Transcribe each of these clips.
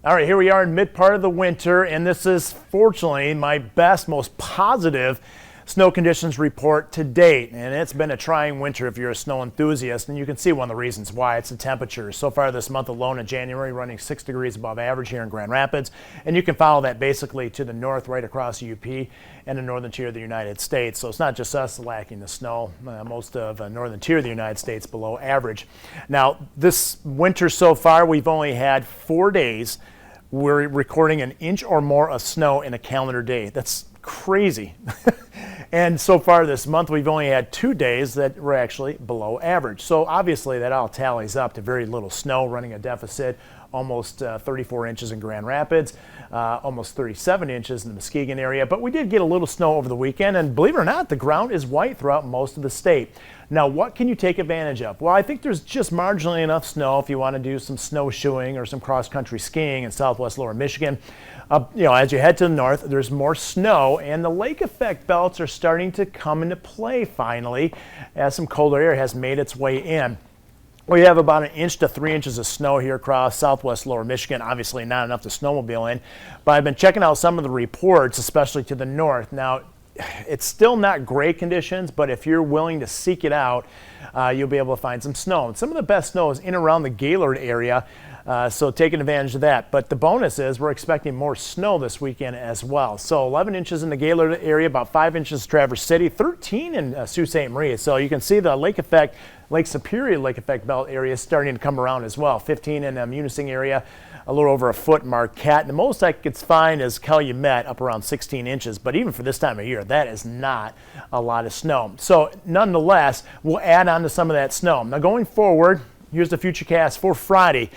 All right, here we are in mid part of the winter, and this is fortunately my best, most positive snow conditions report to date. And it's been a trying winter if you're a snow enthusiast, and you can see one of the reasons why. It's the temperatures. So far this month alone in January, running 6 degrees above average here in Grand Rapids. And you can follow that basically to the north, right across the UP and the northern tier of the United States. So it's not just us lacking the snow. Most of the northern tier of the United States below average. Now, this winter so far, we've only had 4 days. We're recording an inch or more of snow in a calendar day. That's crazy. And so far this month, we've only had 2 days that were actually below average. So obviously that all tallies up to very little snow, running a deficit, almost 34 inches in Grand Rapids, almost 37 inches in the Muskegon area. But we did get a little snow over the weekend, and believe it or not, the ground is white throughout most of the state. Now, what can you take advantage of? Well, I think there's just marginally enough snow if you want to do some snowshoeing or some cross-country skiing in southwest lower Michigan. As you head to the north, there's more snow, and the lake effect belts are starting to come into play finally as some colder air has made its way in. We have about 1 inch to 3 inches of snow here across southwest lower Michigan. Obviously not enough to snowmobile in, but I've been checking out some of the reports, especially to the north. Now, it's still not great conditions, but if you're willing to seek it out, you'll be able to find some snow. And some of the best snow is in around the Gaylord area, so taking advantage of that. But the bonus is we're expecting more snow this weekend as well. So 11 inches in the Gaylord area, about 5 inches Traverse City, 13 in Sault Ste. Marie. So you can see the Lake Superior Lake Effect Belt area is starting to come around as well. 15 in the Munising area, a little over a foot in Marquette. The most I could find is Calumet, up around 16 inches. But even for this time of year, that is not a lot of snow. So nonetheless, we'll add on to some of that snow. Now going forward, here's the futurecast for Friday.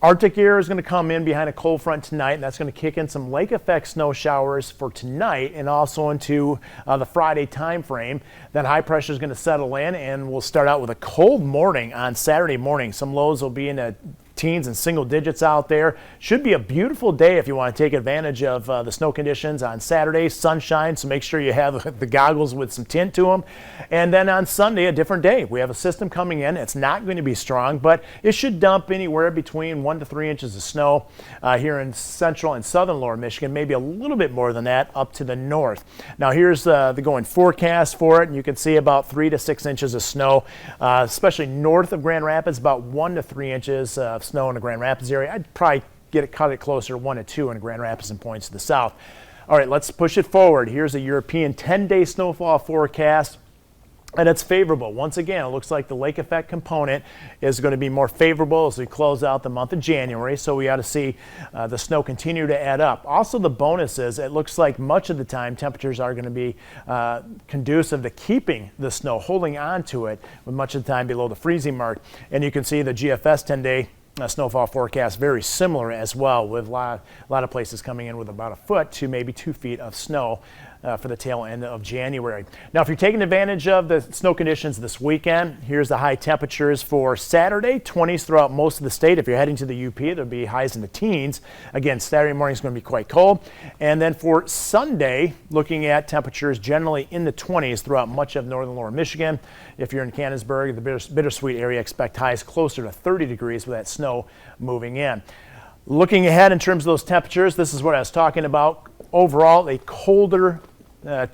Arctic air is going to come in behind a cold front tonight, and that's going to kick in some lake effect snow showers for tonight and also into the Friday time frame. Then high pressure is going to settle in, and we'll start out with a cold morning on Saturday morning. Some lows will be in the teens and single digits out there. Should be a beautiful day if you want to take advantage of the snow conditions on Saturday. Sunshine, so make sure you have the goggles with some tint to them. And then on Sunday, a different day. We have a system coming in. It's not going to be strong, but it should dump anywhere between 1 to 3 inches of snow here in central and southern lower Michigan, maybe a little bit more than that up to the north. Now here's the going forecast for it, and you can see about 3 to 6 inches of snow, especially north of Grand Rapids, about 1 to 3 inches of snow in the Grand Rapids area. I'd probably cut it closer, 1 to 2 in Grand Rapids and points to the south. All right, let's push it forward. Here's a European 10-day snowfall forecast, and it's favorable. Once again, it looks like the lake effect component is going to be more favorable as we close out the month of January, so we ought to see the snow continue to add up. Also, the bonus is it looks like much of the time temperatures are going to be conducive to keeping the snow, holding on to it, with much of the time below the freezing mark. And you can see the GFS 10-day snowfall forecast very similar as well, with a lot of places coming in with about 1 foot to maybe 2 feet of snow for the tail end of January. Now, if you're taking advantage of the snow conditions this weekend, here's the high temperatures for Saturday, 20s throughout most of the state. If you're heading to the UP, there'll be highs in the teens. Again, Saturday morning is going to be quite cold. And then for Sunday, looking at temperatures generally in the 20s throughout much of northern lower Michigan. If you're in Canonsburg, the Bittersweet area, expect highs closer to 30 degrees with that snow moving in. Looking ahead in terms of those temperatures, this is what I was talking about. Overall, a colder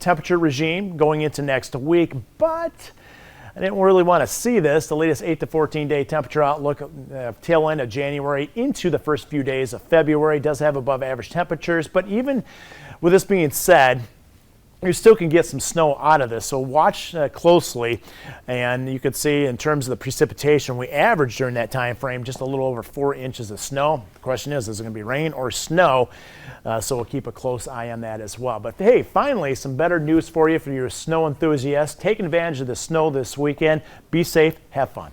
temperature regime going into next week, but I didn't really want to see this. The latest 8 to 14 day temperature outlook, tail end of January into the first few days of February, does have above average temperatures. But even with this being said, you still can get some snow out of this, so watch closely. And you can see in terms of the precipitation, we averaged during that time frame just a little over 4 inches of snow. The question is it going to be rain or snow? So we'll keep a close eye on that as well. But hey, finally, some better news for you if you're a snow enthusiast. Take advantage of the snow this weekend. Be safe, have fun.